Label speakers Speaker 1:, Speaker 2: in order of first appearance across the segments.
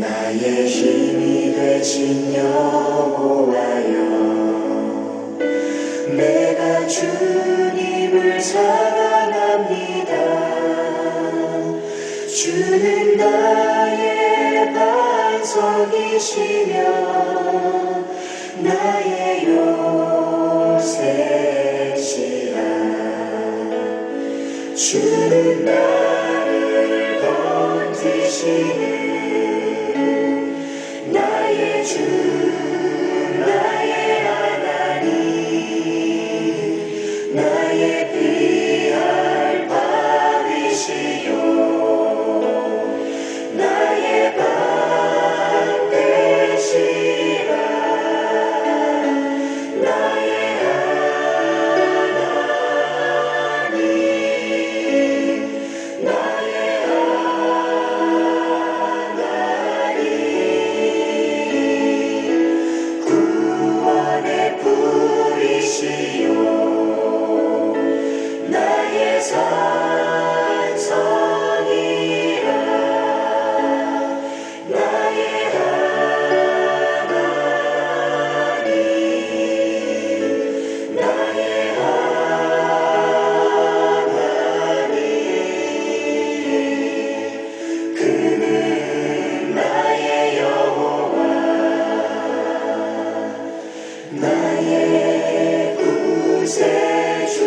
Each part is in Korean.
Speaker 1: 나의 힘이 되신 여호와여, 내가 주님을 사랑합니다. 주는 나의 반석이시며 나의 요새시라. 주는 나를 건지시는 나의 주, 나의 하나님, 나의 피할 밥이시요 나의 방 되시라. 나의 하나님, 나의 하나님, 구원의 불이시요 나의 산성이라. 나의 하나님, 나의 하나님, 그는 나의 여호와, 나의 구세주,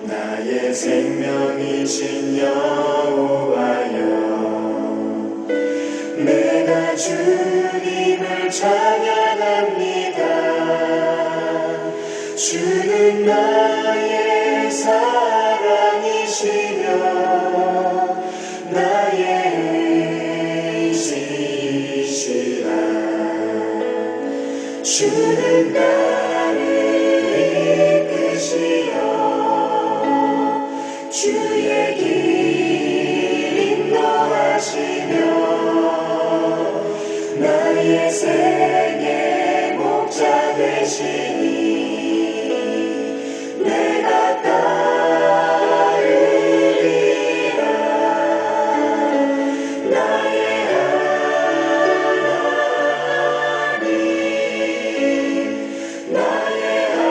Speaker 1: 나의 생명이신 여호와여, 내가 주님을 찬양합니다. 주는 나의 사랑이시며 나의 의지시라. 주는 나를 이끄시어 주의 길 인도하시며 나의 생의 목자 되시니 내가 따르리라. 나의 하나님, 나의 하나님,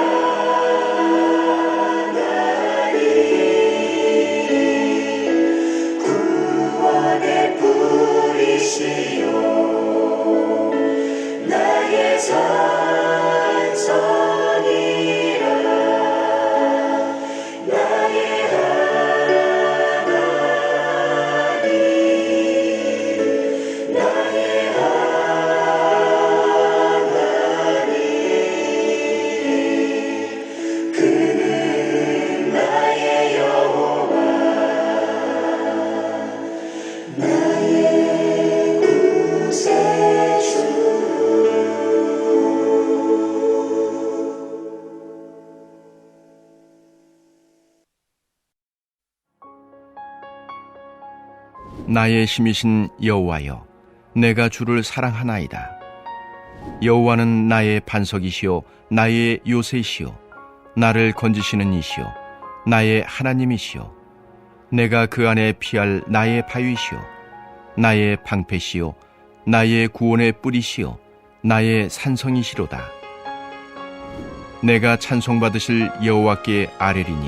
Speaker 1: 구원의 불이시요 나의 산성이라. 나의 하나님, 나의 하나님, 그는 나의 여호와, 나의 구세주.
Speaker 2: 나의 힘이신 여호와여, 내가 주를 사랑하나이다. 여호와는 나의 반석이시요 나의 요새시요 나를 건지시는 이시요 나의 하나님이시요 내가 그 안에 피할 나의 바위시요 나의 방패시요 나의 구원의 뿌리시요 나의 산성이시로다. 내가 찬송받으실 여호와께 아뢰리니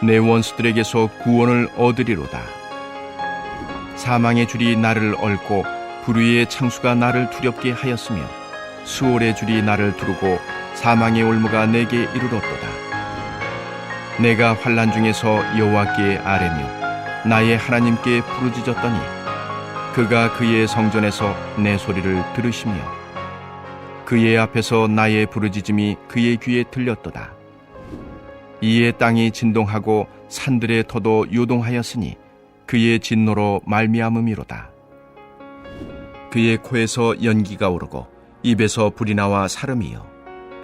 Speaker 2: 내 원수들에게서 구원을 얻으리로다. 사망의 줄이 나를 얽고 불의의 창수가 나를 두렵게 하였으며 수월의 줄이 나를 두르고 사망의 올무가 내게 이르렀도다. 내가 환난 중에서 여호와께 아뢰며 나의 하나님께 부르짖었더니 그가 그의 성전에서 내 소리를 들으시며 그의 앞에서 나의 부르짖음이 그의 귀에 들렸도다. 이에 땅이 진동하고 산들의 터도 요동하였으니 그의 진노로 말미암음이로다. 그의 코에서 연기가 오르고 입에서 불이 나와 사름이요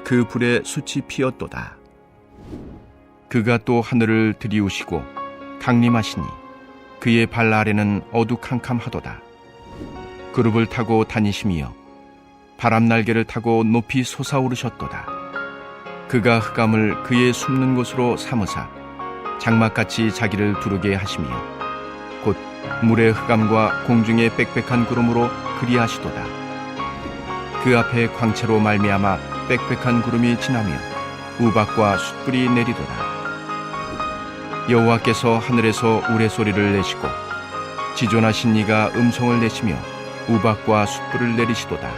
Speaker 2: 그 불에 숯이 피었도다. 그가 또 하늘을 들이우시고 강림하시니 그의 발 아래는 어두캄캄하도다. 그룹을 타고 다니시며 바람 날개를 타고 높이 솟아오르셨도다. 그가 흑암을 그의 숨는 곳으로 삼으사 장막같이 자기를 두르게 하시며 곧 물의 흑암과 공중의 빽빽한 구름으로 그리하시도다. 그 앞에 광채로 말미암아 빽빽한 구름이 지나며 우박과 숯불이 내리도다. 여호와께서 하늘에서 우레소리를 내시고 지존하신 이가 음성을 내시며 우박과 숯불을 내리시도다.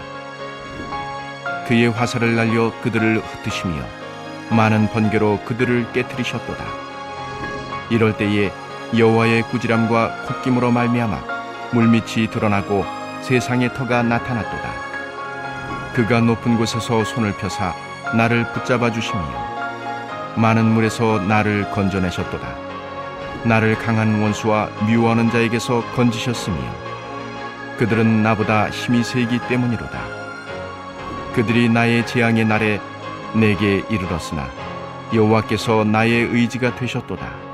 Speaker 2: 그의 화살을 날려 그들을 흩으시며 많은 번개로 그들을 깨뜨리셨도다. 이럴 때에 여호와의 꾸지람과 콧김으로 말미암아 물밑이 드러나고 세상의 터가 나타났도다. 그가 높은 곳에서 손을 펴사 나를 붙잡아 주시며 많은 물에서 나를 건져내셨도다. 나를 강한 원수와 미워하는 자에게서 건지셨으며 그들은 나보다 힘이 세기 때문이로다. 그들이 나의 재앙의 날에 내게 이르렀으나 여호와께서 나의 의지가 되셨도다.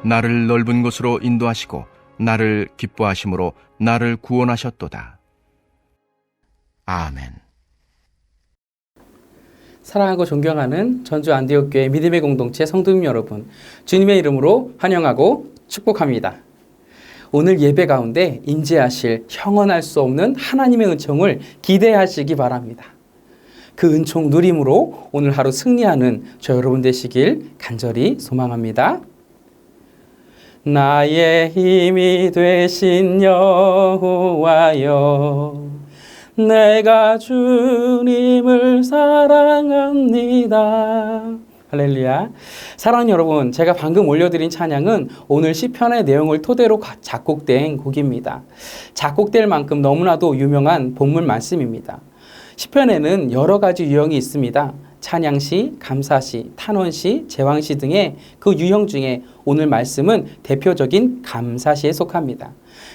Speaker 2: 나를 넓은 곳으로 인도하시고 나를 기뻐하심으로 나를 구원하셨도다. 아멘.
Speaker 3: 사랑하고 존경하는 전주 안디옥교회 믿음의 공동체 성도님 여러분, 주님의 이름으로 환영하고 축복합니다. 오늘 예배 가운데 임재하실 형언할 수 없는 하나님의 은총을 기대하시기 바랍니다. 그 은총 누림으로 오늘 하루 승리하는 저 여러분 되시길 간절히 소망합니다. 나의 힘이 되신 여호와여, 내가 주님을 사랑합니다. 할렐루야. 사랑하는 여러분, 제가 방금 올려드린 찬양은 오늘 시편의 내용을 토대로 작곡된 곡입니다. 작곡될 만큼 너무나도 유명한 본문 말씀입니다. 시편에는 여러 가지 유형이 있습니다. 찬양시, 감사시, 탄원시, 제왕시 등의 그 유형 중에 오늘 말씀은 대표적인 감사시에 속합니다.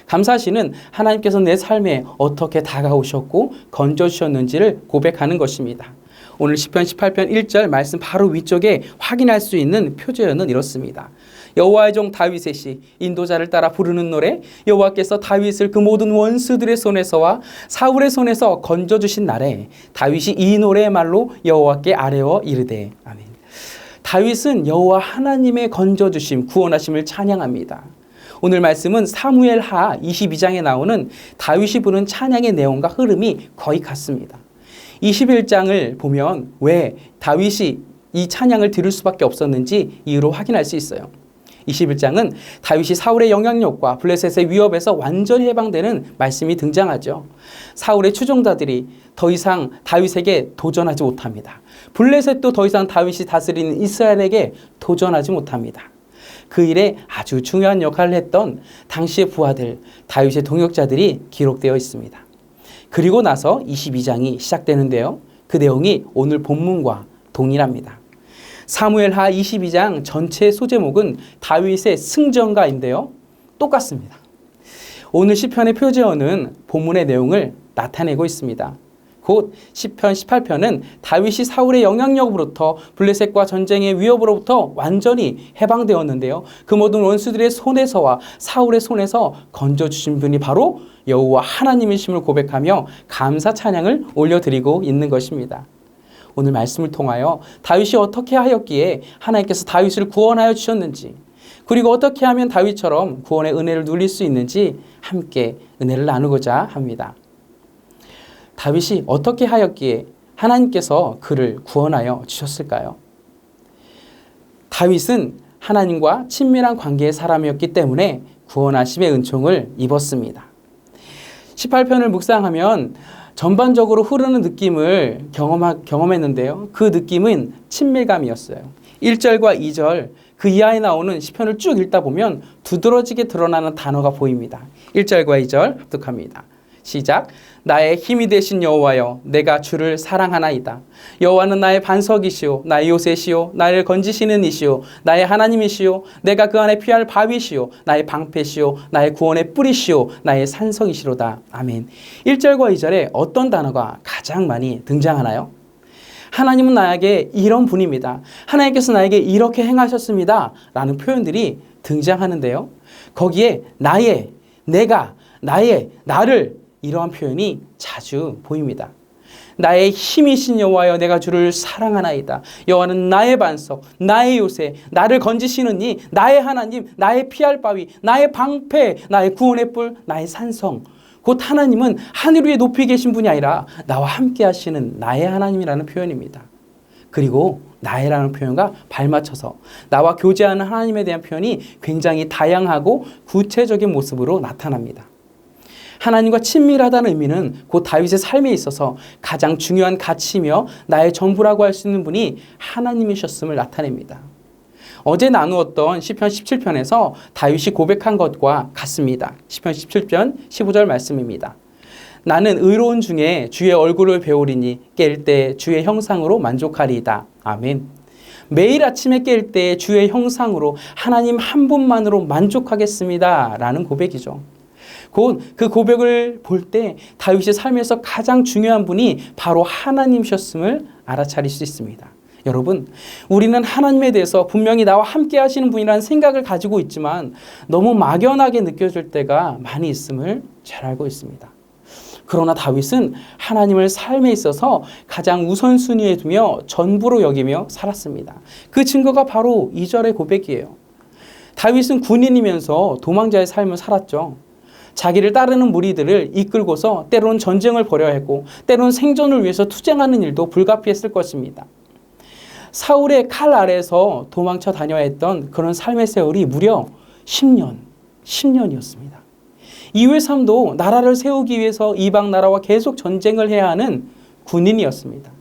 Speaker 3: 감사시는 하나님께서 내 삶에 어떻게 다가오셨고 건져주셨는지를 고백하는 것입니다. 오늘 시편 18편 1절 말씀 바로 위쪽에 확인할 수 있는 표제어는 이렇습니다. 여호와의 종 다윗의 시, 인도자를 따라 부르는 노래. 여호와께서 다윗을 그 모든 원수들의 손에서와 사울의 손에서 건져주신 날에 다윗이 이 노래의 말로 여호와께 아뢰어 이르되. 아멘. 다윗은 여호와 하나님의 건져주심, 구원하심을 찬양합니다. 오늘 말씀은 사무엘하 22장에 나오는 다윗이 부른 찬양의 내용과 흐름이 거의 같습니다. 21장을 보면 왜 다윗이 이 찬양을 들을 수밖에 없었는지 이유로 확인할 수 있어요. 21장은 다윗이 사울의 영향력과 블레셋의 위협에서 완전히 해방되는 말씀이 등장하죠. 사울의 추종자들이 더 이상 다윗에게 도전하지 못합니다. 블레셋도 더 이상 다윗이 다스리는 이스라엘에게 도전하지 못합니다. 그 일에 아주 중요한 역할을 했던 당시의 부하들, 다윗의 동역자들이 기록되어 있습니다. 그리고 나서 22장이 시작되는데요. 그 내용이 오늘 본문과 동일합니다. 사무엘하 22장 전체 소제목은 다윗의 승전가인데요. 똑같습니다. 오늘 시편의 표제어는 본문의 내용을 나타내고 있습니다. 곧 시편 18편은 다윗이 사울의 영향력으로부터 블레셋과 전쟁의 위협으로부터 완전히 해방되었는데요. 그 모든 원수들의 손에서와 사울의 손에서 건져주신 분이 바로 여호와 하나님이심을 고백하며 감사 찬양을 올려드리고 있는 것입니다. 오늘 말씀을 통하여 다윗이 어떻게 하였기에 하나님께서 다윗을 구원하여 주셨는지, 그리고 어떻게 하면 다윗처럼 구원의 은혜를 누릴 수 있는지 함께 은혜를 나누고자 합니다. 다윗이 어떻게 하였기에 하나님께서 그를 구원하여 주셨을까요? 다윗은 하나님과 친밀한 관계의 사람이었기 때문에 구원하심의 은총을 입었습니다. 18편을 묵상하면 전반적으로 흐르는 느낌을 경험했는데요. 그 느낌은 친밀감이었어요. 1절과 2절 그 이하에 나오는 시편을 쭉 읽다 보면 두드러지게 드러나는 단어가 보입니다. 1절과 2절 합독합니다. 시작. 나의 힘이 되신 여호와여, 내가 주를 사랑하나이다. 여호와는 나의 반석이시오, 나의 요새시오, 나를 건지시는 이시오, 나의 하나님이시오, 내가 그 안에 피할 바위시오, 나의 방패시오, 나의 구원의 뿌리시오, 나의 산성이시로다. 아멘. 1절과 2절에 어떤 단어가 가장 많이 등장하나요? 하나님은 나에게 이런 분입니다. 하나님께서 나에게 이렇게 행하셨습니다. 라는 표현들이 등장하는데요. 거기에 나의, 내가, 나의, 나를 이러한 표현이 자주 보입니다. 나의 힘이신 여호와여, 내가 주를 사랑하나이다. 여호와는 나의 반석, 나의 요새, 나를 건지시는 이, 나의 하나님, 나의 피할 바위, 나의 방패, 나의 구원의 뿔, 나의 산성. 곧 하나님은 하늘 위에 높이 계신 분이 아니라 나와 함께 하시는 나의 하나님이라는 표현입니다. 그리고 나의라는 표현과 발맞춰서 나와 교제하는 하나님에 대한 표현이 굉장히 다양하고 구체적인 모습으로 나타납니다. 하나님과 친밀하다는 의미는 곧 다윗의 삶에 있어서 가장 중요한 가치이며 나의 전부라고 할 수 있는 분이 하나님이셨음을 나타냅니다. 어제 나누었던 시편 17편에서 다윗이 고백한 것과 같습니다. 시편 17편 15절 말씀입니다. 나는 의로운 중에 주의 얼굴을 배우리니 깰 때 주의 형상으로 만족하리이다. 아멘. 매일 아침에 깰 때 주의 형상으로 하나님 한 분만으로 만족하겠습니다. 라는 고백이죠. 곧 그 고백을 볼 때 다윗의 삶에서 가장 중요한 분이 바로 하나님이셨음을 알아차릴 수 있습니다. 여러분, 우리는 하나님에 대해서 분명히 나와 함께 하시는 분이라는 생각을 가지고 있지만 너무 막연하게 느껴질 때가 많이 있음을 잘 알고 있습니다. 그러나 다윗은 하나님을 삶에 있어서 가장 우선순위에 두며 전부로 여기며 살았습니다. 그 증거가 바로 2절의 고백이에요. 다윗은 군인이면서 도망자의 삶을 살았죠. 자기를 따르는 무리들을 이끌고서 때로는 전쟁을 벌여야 했고 때로는 생존을 위해서 투쟁하는 일도 불가피했을 것입니다. 사울의 칼 아래에서 도망쳐 다녀야 했던 그런 삶의 세월이 무려 10년이었습니다. 이후의 삶도 나라를 세우기 위해서 이방 나라와 계속 전쟁을 해야 하는 군인이었습니다.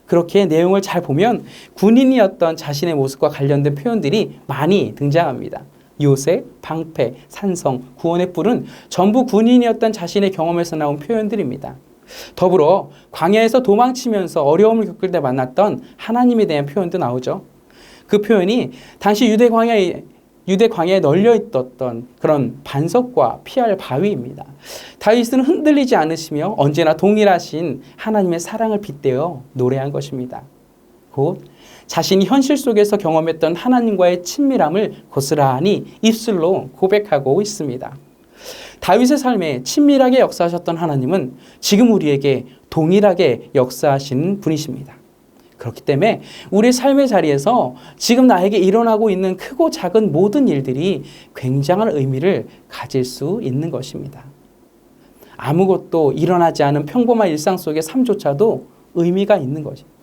Speaker 3: 그렇게 내용을 잘 보면 군인이었던 자신의 모습과 관련된 표현들이 많이 등장합니다. 요새, 방패, 산성, 구원의 뿔은 전부 군인이었던 자신의 경험에서 나온 표현들입니다. 더불어 광야에서 도망치면서 어려움을 겪을 때 만났던 하나님에 대한 표현도 나오죠. 그 표현이 당시 유대 광야에 널려 있었던 그런 반석과 피할 바위입니다. 다윗은 흔들리지 않으시며 언제나 동일하신 하나님의 사랑을 빗대어 노래한 것입니다. 곧 자신이 현실 속에서 경험했던 하나님과의 친밀함을 고스란히 입술로 고백하고 있습니다. 다윗의 삶에 친밀하게 역사하셨던 하나님은 지금 우리에게 동일하게 역사하시는 분이십니다. 그렇기 때문에 우리의 삶의 자리에서 지금 나에게 일어나고 있는 크고 작은 모든 일들이 굉장한 의미를 가질 수 있는 것입니다. 아무것도 일어나지 않은 평범한 일상 속의 삶조차도 의미가 있는 것입니다.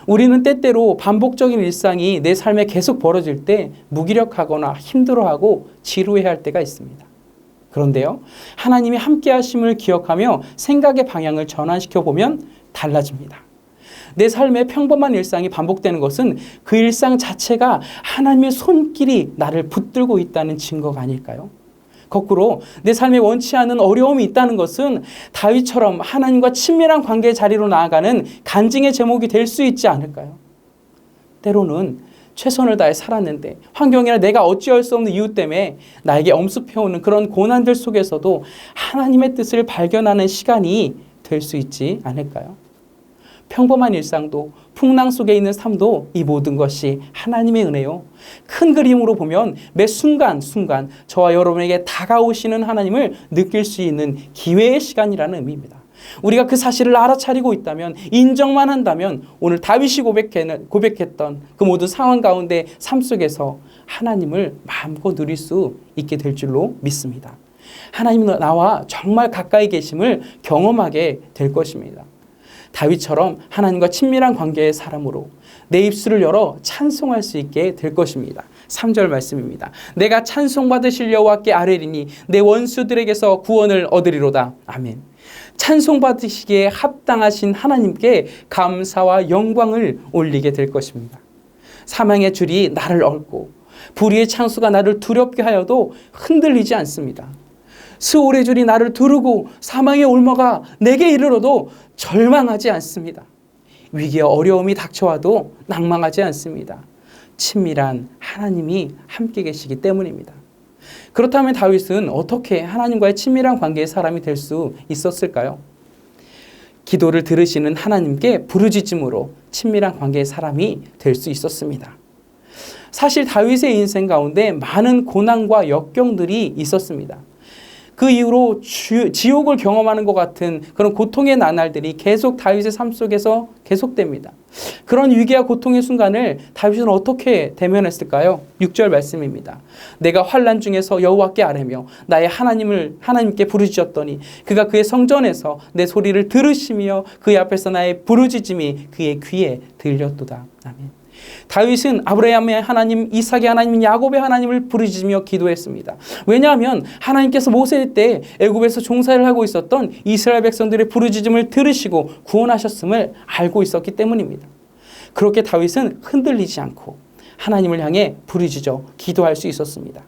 Speaker 3: 우리는 때때로 반복적인 일상이 내 삶에 계속 벌어질 때 무기력하거나 힘들어하고 지루해할 때가 있습니다. 그런데요, 하나님이 함께 하심을 기억하며 생각의 방향을 전환시켜 보면 달라집니다. 내 삶의 평범한 일상이 반복되는 것은 그 일상 자체가 하나님의 손길이 나를 붙들고 있다는 증거가 아닐까요? 거꾸로 내 삶에 원치 않는 어려움이 있다는 것은 다윗처럼 하나님과 친밀한 관계의 자리로 나아가는 간증의 제목이 될 수 있지 않을까요? 때로는 최선을 다해 살았는데 환경이나 내가 어찌할 수 없는 이유 때문에 나에게 엄습해오는 그런 고난들 속에서도 하나님의 뜻을 발견하는 시간이 될 수 있지 않을까요? 평범한 일상도 풍랑 속에 있는 삶도 이 모든 것이 하나님의 은혜요. 큰 그림으로 보면 매 순간순간 저와 여러분에게 다가오시는 하나님을 느낄 수 있는 기회의 시간이라는 의미입니다. 우리가 그 사실을 알아차리고 있다면, 인정만 한다면 오늘 다윗이 고백했던 그 모든 상황 가운데 삶 속에서 하나님을 마음껏 누릴 수 있게 될 줄로 믿습니다. 하나님은 나와 정말 가까이 계심을 경험하게 될 것입니다. 다윗처럼 하나님과 친밀한 관계의 사람으로 내 입술을 열어 찬송할 수 있게 될 것입니다. 3절 말씀입니다. 내가 찬송받으실 여호와께 아뢰리니 내 원수들에게서 구원을 얻으리로다. 아멘. 찬송받으시기에 합당하신 하나님께 감사와 영광을 올리게 될 것입니다. 사망의 줄이 나를 얽고 불의의 창수가 나를 두렵게 하여도 흔들리지 않습니다. 스올의 줄이 나를 두르고 사망의 올무가 내게 이르러도 절망하지 않습니다. 위기와 어려움이 닥쳐와도 낭망하지 않습니다. 친밀한 하나님이 함께 계시기 때문입니다. 그렇다면 다윗은 어떻게 하나님과의 친밀한 관계의 사람이 될 수 있었을까요? 기도를 들으시는 하나님께 부르짖음으로 친밀한 관계의 사람이 될 수 있었습니다. 사실 다윗의 인생 가운데 많은 고난과 역경들이 있었습니다. 그 이후로 지옥을 경험하는 것 같은 그런 고통의 나날들이 계속 다윗의 삶 속에서 계속됩니다. 그런 위기와 고통의 순간을 다윗은 어떻게 대면했을까요? 6절 말씀입니다. 내가 환난 중에서 여호와께 아뢰며 나의 하나님께 부르짖었더니 그가 그의 성전에서 내 소리를 들으시며 그의 앞에서 나의 부르짖음이 그의 귀에 들렸도다. 아멘. 다윗은 아브라함의 하나님, 이삭의 하나님, 야곱의 하나님을 부르짖으며 기도했습니다. 왜냐하면 하나님께서 모세 때 애굽에서 종살이를 하고 있었던 이스라엘 백성들의 부르짖음을 들으시고 구원하셨음을 알고 있었기 때문입니다. 그렇게 다윗은 흔들리지 않고 하나님을 향해 부르짖어 기도할 수 있었습니다.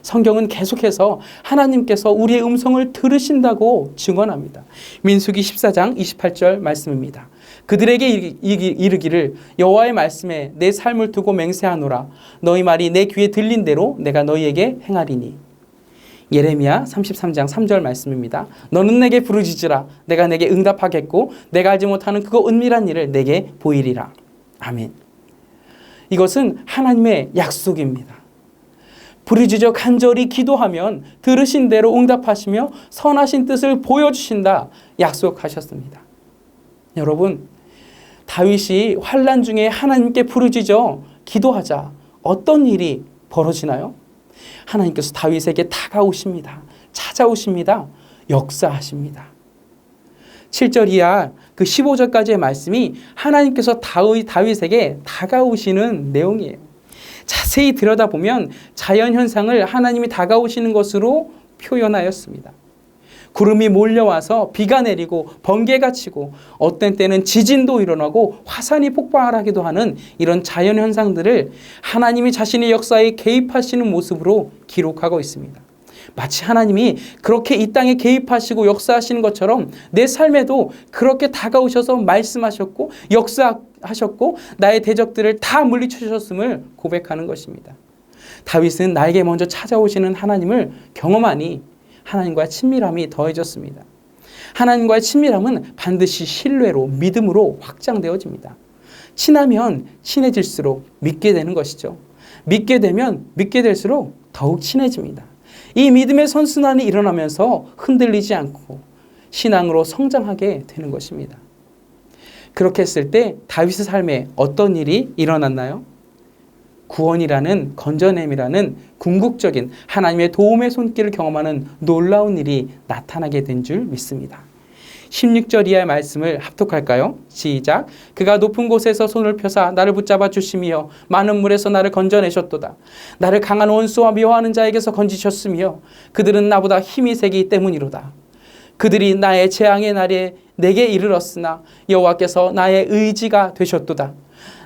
Speaker 3: 성경은 계속해서 하나님께서 우리의 음성을 들으신다고 증언합니다. 민수기 14장 28절 말씀입니다. 그들에게 이르기를 여호와의 말씀에 내 삶을 두고 맹세하노라. 너희 말이 내 귀에 들린 대로 내가 너희에게 행하리니. 예레미야 33장 3절 말씀입니다. 너는 내게 부르짖으라. 내가 내게 응답하겠고 내가 알지 못하는 그거 은밀한 일을 내게 보이리라. 아멘. 이것은 하나님의 약속입니다. 부르짖어 간절히 기도하면 들으신 대로 응답하시며 선하신 뜻을 보여주신다 약속하셨습니다. 여러분, 다윗이 환난 중에 하나님께 부르짖어 기도하자 어떤 일이 벌어지나요? 하나님께서 다윗에게 다가오십니다. 찾아오십니다. 역사하십니다. 7절 이하 그 15절까지의 말씀이 하나님께서 다윗에게 다가오시는 내용이에요. 자세히 들여다보면 자연현상을 하나님이 다가오시는 것으로 표현하였습니다. 구름이 몰려와서 비가 내리고 번개가 치고 어떤 때는 지진도 일어나고 화산이 폭발하기도 하는 이런 자연현상들을 하나님이 자신의 역사에 개입하시는 모습으로 기록하고 있습니다. 마치 하나님이 그렇게 이 땅에 개입하시고 역사하시는 것처럼 내 삶에도 그렇게 다가오셔서 말씀하셨고 역사하셨고 나의 대적들을 다 물리치셨음을 고백하는 것입니다. 다윗은 나에게 먼저 찾아오시는 하나님을 경험하니 하나님과의 친밀함이 더해졌습니다. 하나님과의 친밀함은 반드시 신뢰로 믿음으로 확장되어집니다. 친하면 친해질수록 믿게 되는 것이죠. 믿게 되면 믿게 될수록 더욱 친해집니다. 이 믿음의 선순환이 일어나면서 흔들리지 않고 신앙으로 성장하게 되는 것입니다. 그렇게 했을 때 다윗의 삶에 어떤 일이 일어났나요? 구원이라는 건져냄이라는 궁극적인 하나님의 도움의 손길을 경험하는 놀라운 일이 나타나게 된 줄 믿습니다. 16절 이하의 말씀을 합독할까요? 시작. 그가 높은 곳에서 손을 펴사 나를 붙잡아 주시며 많은 물에서 나를 건져내셨도다. 나를 강한 원수와 미워하는 자에게서 건지셨으며 그들은 나보다 힘이 세기 때문이로다. 그들이 나의 재앙의 날에 내게 이르렀으나 여호와께서 나의 의지가 되셨도다.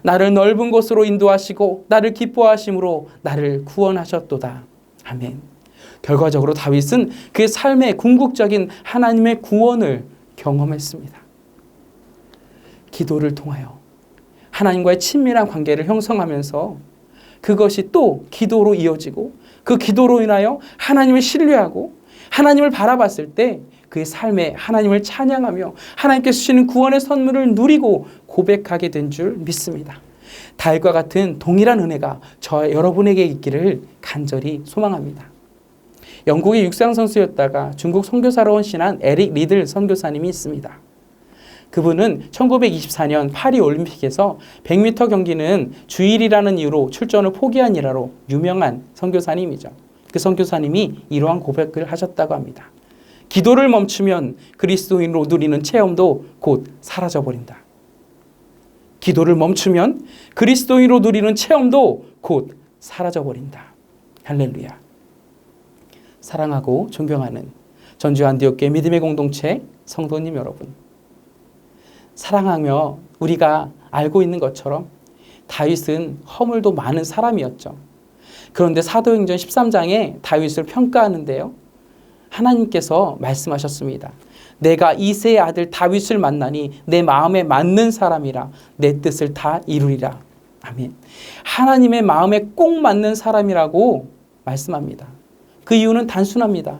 Speaker 3: 나를 넓은 곳으로 인도하시고 나를 기뻐하심으로 나를 구원하셨도다. 아멘. 결과적으로 다윗은 그의 삶의 궁극적인 하나님의 구원을 경험했습니다. 기도를 통하여 하나님과의 친밀한 관계를 형성하면서 그것이 또 기도로 이어지고 그 기도로 인하여 하나님을 신뢰하고 하나님을 바라봤을 때 그의 삶에 하나님을 찬양하며 하나님께서 주시는 구원의 선물을 누리고 고백하게 된 줄 믿습니다. 다윗과 같은 동일한 은혜가 저와 여러분에게 있기를 간절히 소망합니다. 영국의 육상 선수였다가 중국 선교사로 헌신한 에릭 리들 선교사님이 있습니다. 그분은 1924년 파리 올림픽에서 100m 경기는 주일이라는 이유로 출전을 포기한 일화로 유명한 선교사님이죠. 그 선교사님이 이러한 고백을 하셨다고 합니다. 기도를 멈추면 그리스도인으로 누리는 체험도 곧 사라져버린다. 기도를 멈추면 그리스도인으로 누리는 체험도 곧 사라져버린다. 할렐루야. 사랑하고 존경하는 전주 안디옥교회 믿음의 공동체 성도님 여러분, 사랑하며 우리가 알고 있는 것처럼 다윗은 허물도 많은 사람이었죠. 그런데 사도행전 13장에 다윗을 평가하는데요, 하나님께서 말씀하셨습니다. 내가 이새의 아들 다윗을 만나니 내 마음에 맞는 사람이라 내 뜻을 다 이루리라. 아멘. 하나님의 마음에 꼭 맞는 사람이라고 말씀합니다. 그 이유는 단순합니다.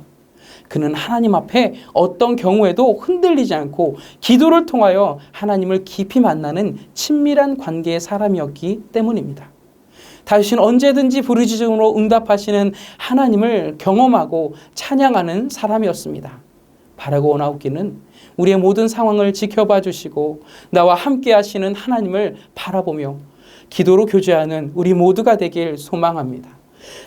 Speaker 3: 그는 하나님 앞에 어떤 경우에도 흔들리지 않고 기도를 통하여 하나님을 깊이 만나는 친밀한 관계의 사람이었기 때문입니다. 다윗은 언제든지 부르짖음으로 응답하시는 하나님을 경험하고 찬양하는 사람이었습니다. 바라고 원하옵기는 우리의 모든 상황을 지켜봐 주시고 나와 함께 하시는 하나님을 바라보며 기도로 교제하는 우리 모두가 되길 소망합니다.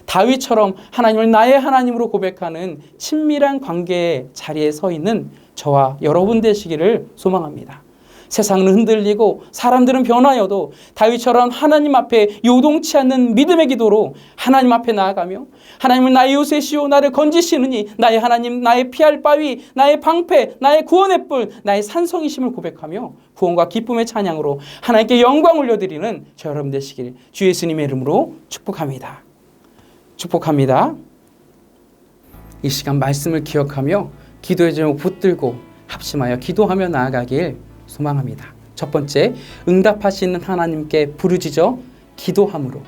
Speaker 3: 다윗처럼 하나님을 나의 하나님으로 고백하는 친밀한 관계의 자리에 서 있는 저와 여러분 되시기를 소망합니다. 세상은 흔들리고 사람들은 변하여도 다윗처럼 하나님 앞에 요동치 않는 믿음의 기도로 하나님 앞에 나아가며 하나님은 나의 요새시오 나를 건지시느니 나의 하나님 나의 피할 바위 나의 방패 나의 구원의 뿔 나의 산성이심을 고백하며 구원과 기쁨의 찬양으로 하나님께 영광 올려드리는 저 여러분 되시길 주 예수님의 이름으로 축복합니다. 축복합니다. 이 시간 말씀을 기억하며 기도의 제목 붙들고 합심하여 기도하며 나아가길 소망합니다. 첫 번째, 응답하시는 하나님께 부르짖어 기도함으로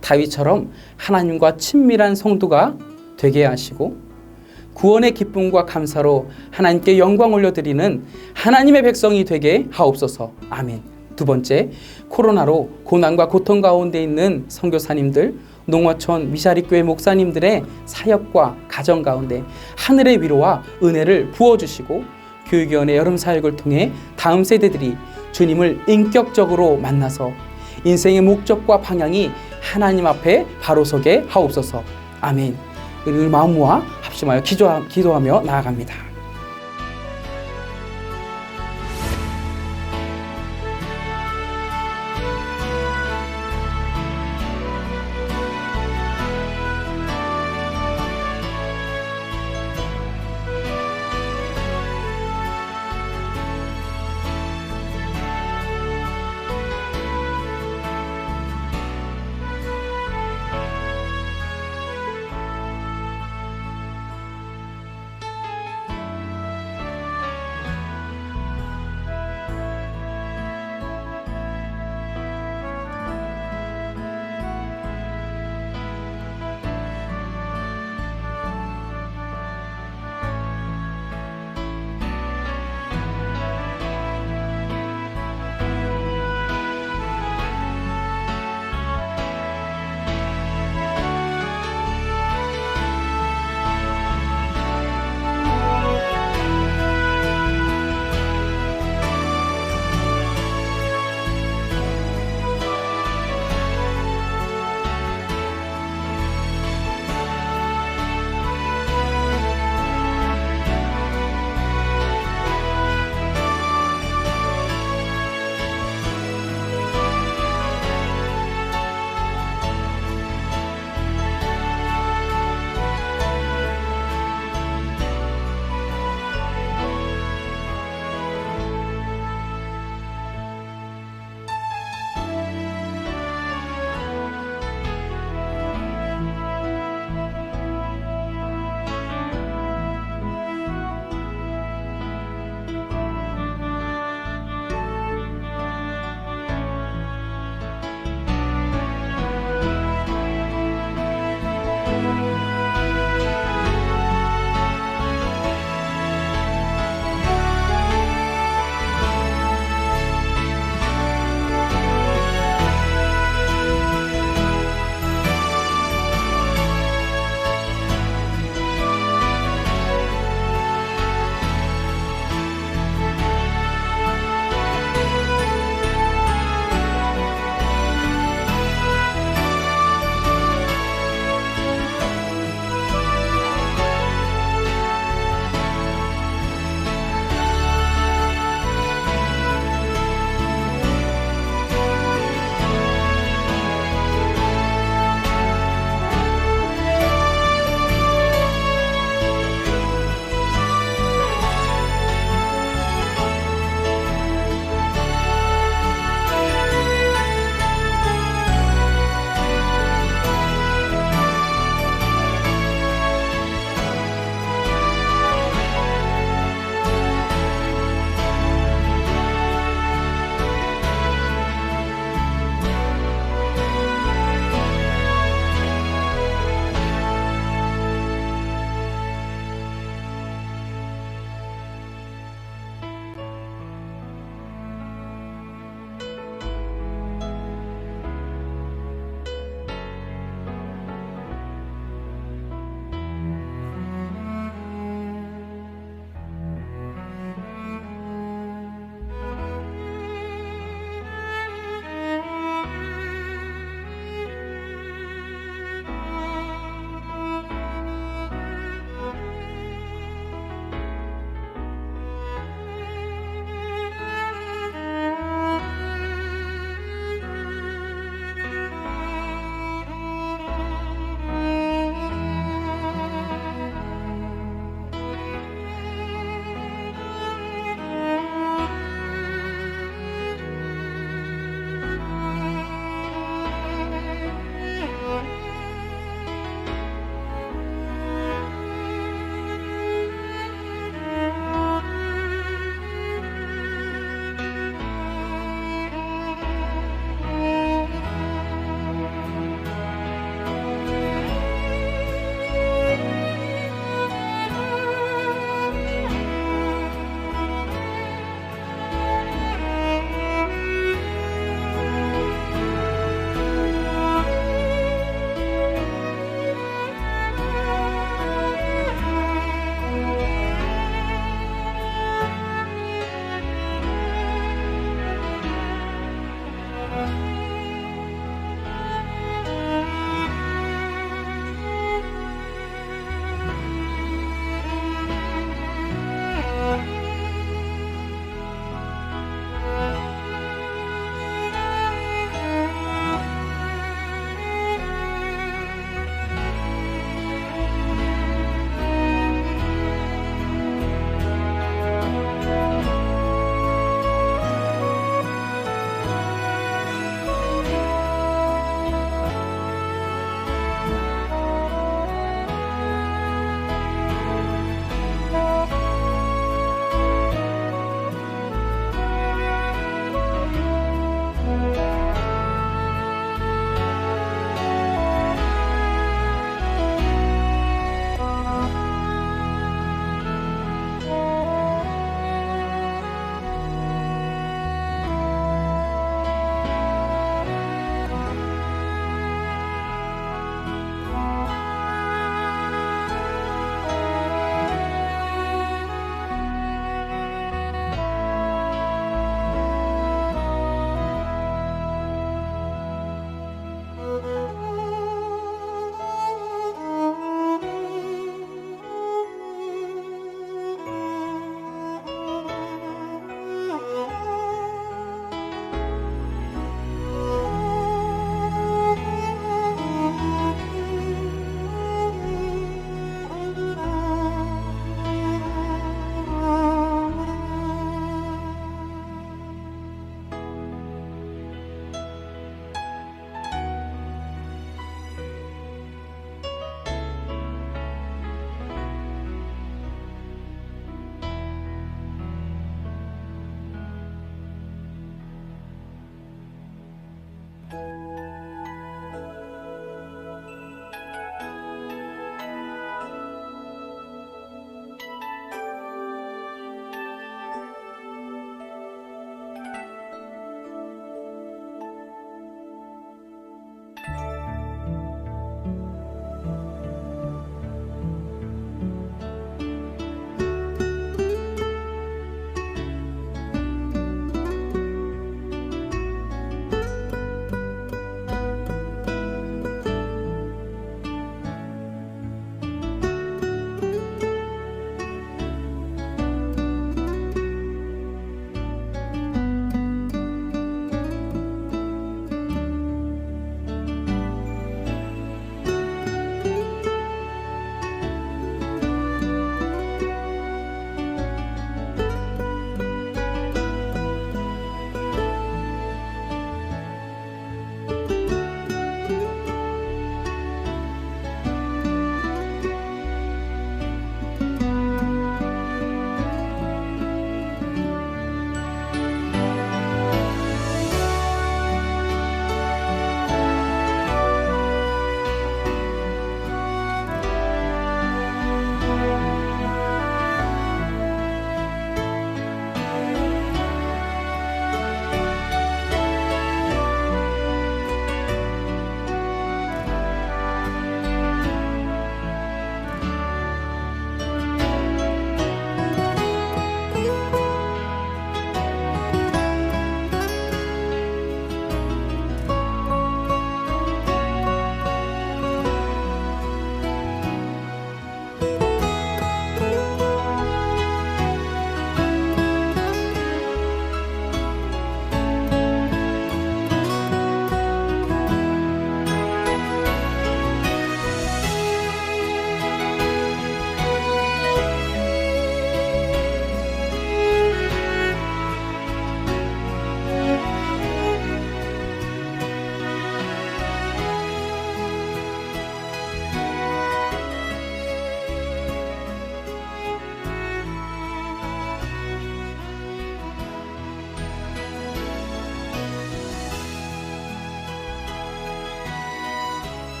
Speaker 3: 다윗처럼 하나님과 친밀한 성도가 되게 하시고 구원의 기쁨과 감사로 하나님께 영광 올려드리는 하나님의 백성이 되게 하옵소서. 아멘. 두 번째, 코로나로 고난과 고통 가운데 있는 선교사님들, 농어촌 미샤리교회 목사님들의 사역과 가정 가운데 하늘의 위로와 은혜를 부어주시고 교육위원회 여름사역을 통해 다음 세대들이 주님을 인격적으로 만나서 인생의 목적과 방향이 하나님 앞에 바로 서게 하옵소서. 아멘. 우리 마음 모아 합심하여 기도하며 나아갑니다.